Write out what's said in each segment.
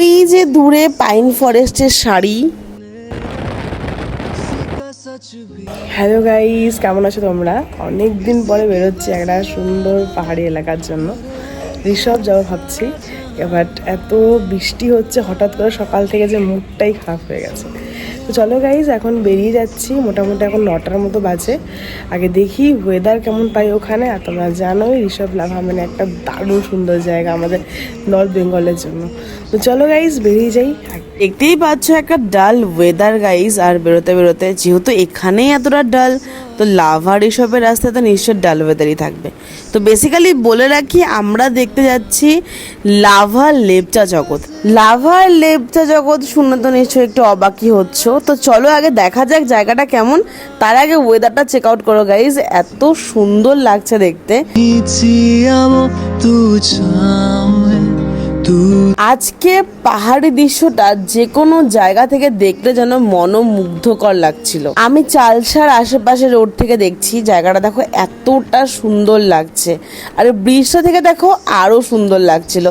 এই যে দূরে পাইন ফরেস্টের শাড়ি। হ্যালো গাইস, কেমন আছো তোমরা? অনেক দিন পরে বেরোচ্ছি একটা সুন্দর পাহাড়ি এলাকার জন্য। ঋষভ যাবো ভাবছি, বাট এত বৃষ্টি হচ্ছে হঠাৎ করে সকাল থেকে যে মুডটাই খারাপ হয়ে গেছে। তো চলো গাইস, এখন বেরিয়ে যাচ্ছি। মোটামুটি এখন 9টার মতো বাজে। আগে দেখি ওয়েদার কেমন পাই ওখানে। আর তোমরা জানোই ঋষভ লাভা মানে একটা দারুণ সুন্দর জায়গা আমাদের নর্থ বেঙ্গলের জন্য। তো চলো গাইস, বেরিয়ে যাই। দেখতেই পাচ্ছ একটা ডাল ওয়েদার গাইস। আর বেরোতে বেরোতে যেহেতু এখানেই এতটা ডাল, তো লাভার এসবের রাস্তায় তো নিশ্চয় ডাল ওয়েদারই থাকবে। তো বেসিক্যালি বলে রাখি, আমরা দেখতে যাচ্ছি লাভার লেপচা জগৎ। লাভার লেপচা জগৎ শুনে তো নিশ্চয়ই একটু অবাকই হচ্ছ। তো চলো আগে দেখা যাক জায়গাটা কেমন। তার আগে ওয়েদারটা চেক আউট করো গাইস, এত সুন্দর লাগছে দেখতে। আজকে পাহাড়ি দৃশ্যটা যে কোনো জায়গা থেকে দেখলে যেন মনোমুগ্ধকর লাগছিল। আমি চালসার আশেপাশে রোড থেকে দেখছি জায়গাটা, দেখো এতটা সুন্দর লাগছে। আর ব্রিজটা থেকে দেখো আরো সুন্দর লাগছিল।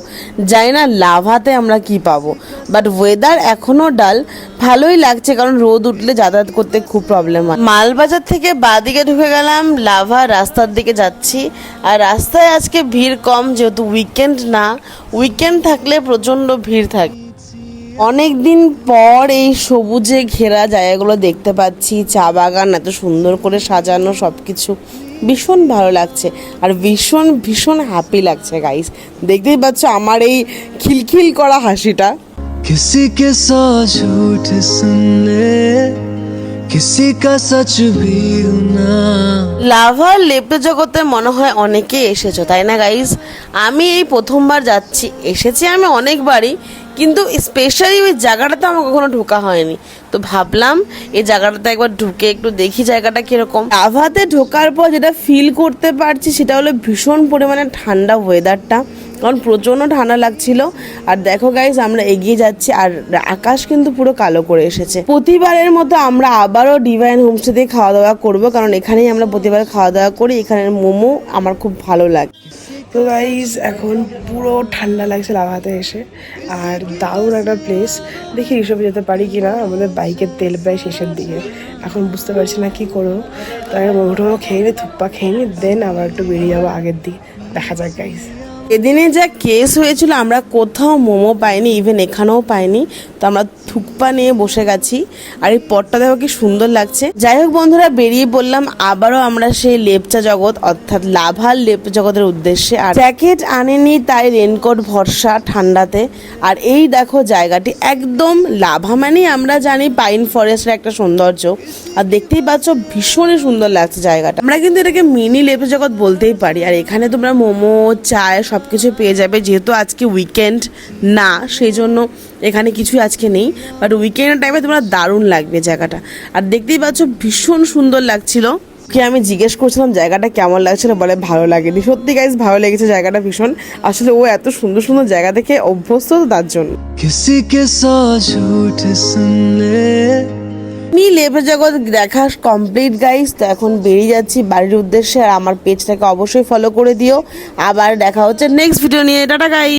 জানি না লাভাতে আমরা কি পাবো, বাট ওয়েদার এখনো ডাল, ভালোই লাগছে কারণ রোদ উঠলে যাতায়াত করতে খুব প্রবলেম হয়। মালবাজার থেকে বাদিকে ঢুকে গেলাম, লাভা রাস্তার দিকে যাচ্ছি। আর রাস্তায় আজকে ভিড় কম, যেহেতু উইকেন্ড না। উইকেন্ড থাকলে প্রচণ্ড ভিড় থাকে। অনেক দিন পর এই সবুজে ঘেরা জায়গাগুলো দেখতে পাচ্ছি। চা বাগান এত সুন্দর করে সাজানো, সব কিছু ভীষণ ভালো লাগছে। আর ভীষণ ভীষণ হ্যাপি লাগছে গাইস। দেখতেই পাচ্ছ আমার এই খিলখিল করা হাসিটা। किसी के सौ झूठ सुन ले, किसी का सच भी ना। লাভার লেপটা জগতে মনে হয় অনেকে এসেছো, তাই না গাইস? আমি এই প্রথমবার যাচ্ছি। এসেছি আমি অনেকবারই, কিন্তু স্পেশালি ওই জায়গাটাতে আমার কখনো ঢোকা হয়নি। তো ভাবলাম এই জায়গাটাতে একবার ঢুকে একটু দেখি জায়গাটা কিরকম। লাভাতে ঢোকার পর যেটা ফিল করতে পারছি সেটা হলো ভীষণ পরিমাণে ঠান্ডা ওয়েদারটা, কারণ প্রচণ্ড ঠান্ডা লাগছিল। আর দেখো গাইস, আমরা এগিয়ে যাচ্ছি আর আকাশ কিন্তু পুরো কালো করে এসেছে। প্রতিবারের মতো আমরা আবারও ডিভাইন হোমস্টেতে খাওয়া দাওয়া করব, কারণ এখানেই আমরা প্রতিবার খাওয়া দাওয়া করি। এখানের মোমো আমার খুব ভালো লাগে। তো গাইস, এখন পুরো ঠান্ডা লাগছে লাভাতে এসে। আর দারুণ একটা প্লেস। দেখি ঋষভে যেতে পারি কি না। আমাদের বাইকের তেল প্রায় শেষের দিকে, এখন বুঝতে পারছি না কি করবো। তাই মোমো টোমো খেয়ে নিই, থুপ্পা খেয়ে নিই, দেন আবার একটু বেরিয়ে যাবো আগের দিকে। দেখা যাক গাইস। এদিনে যা কেস হয়েছিল, আমরা কোথাও মোমো পাইনি, ইভেন এখানেও পাইনি। তো আমরা থুকপা নিয়ে বসে গেছি। আর এই পটটা দেখো কি সুন্দর লাগছে। যাই হোক বন্ধুরা, বেরিয়ে বললাম আবারও আমরা সেই লেপচা জগৎ অর্থাৎ লাভার লেপচা জগতের উদ্দেশ্যে। আর জ্যাকেট আনেনি, তাই রেনকোট ভরসা ঠান্ডাতে। আর এই দেখো জায়গাটি একদম লাভা মানেই আমরা জানি পাইন ফরেস্টের একটা সৌন্দর্য। আর দেখতেই পাচ্ছ ভীষণই সুন্দর লাগছে জায়গাটা। আমরা কিন্তু এটাকে মিনি লেপচা জগৎ বলতেই পারি। আর এখানে তোমরা মোমো, চায় সব কিছু পেয়ে যাবে। যেহেতু আজকে উইকেন্ড না, সেই জন্য এখানে কিছুই আজকে নেই, বাট উইকেন্ডের টাইমে তোমরা দারুণ লাগবে জায়গাটা। আর দেখতেই পাচ্ছ ভীষণ সুন্দর লাগছিল। ওকে আমি জিজ্ঞেস করছিলাম জায়গাটা কেমন লাগছিল, বলে ভালো লাগেনি। সত্যি গাইস, ভালো লেগেছে জায়গাটা ভীষণ। আসলে ও এত সুন্দর সুন্দর জায়গা দেখে অভ্যস্ত, তো তার জন্য। किसी के सौ झूठ सुन ले। লেপচা জগৎ দেখা কমপ্লিট গাইস। তো এখন বেরিয়ে যাচ্ছি বাড়ির উদ্দেশ্যে। আর আমার পেজটাকে অবশ্যই ফলো করে দিও। আবার দেখা হচ্ছে নেক্সট ভিডিও নিয়ে। Tata guys.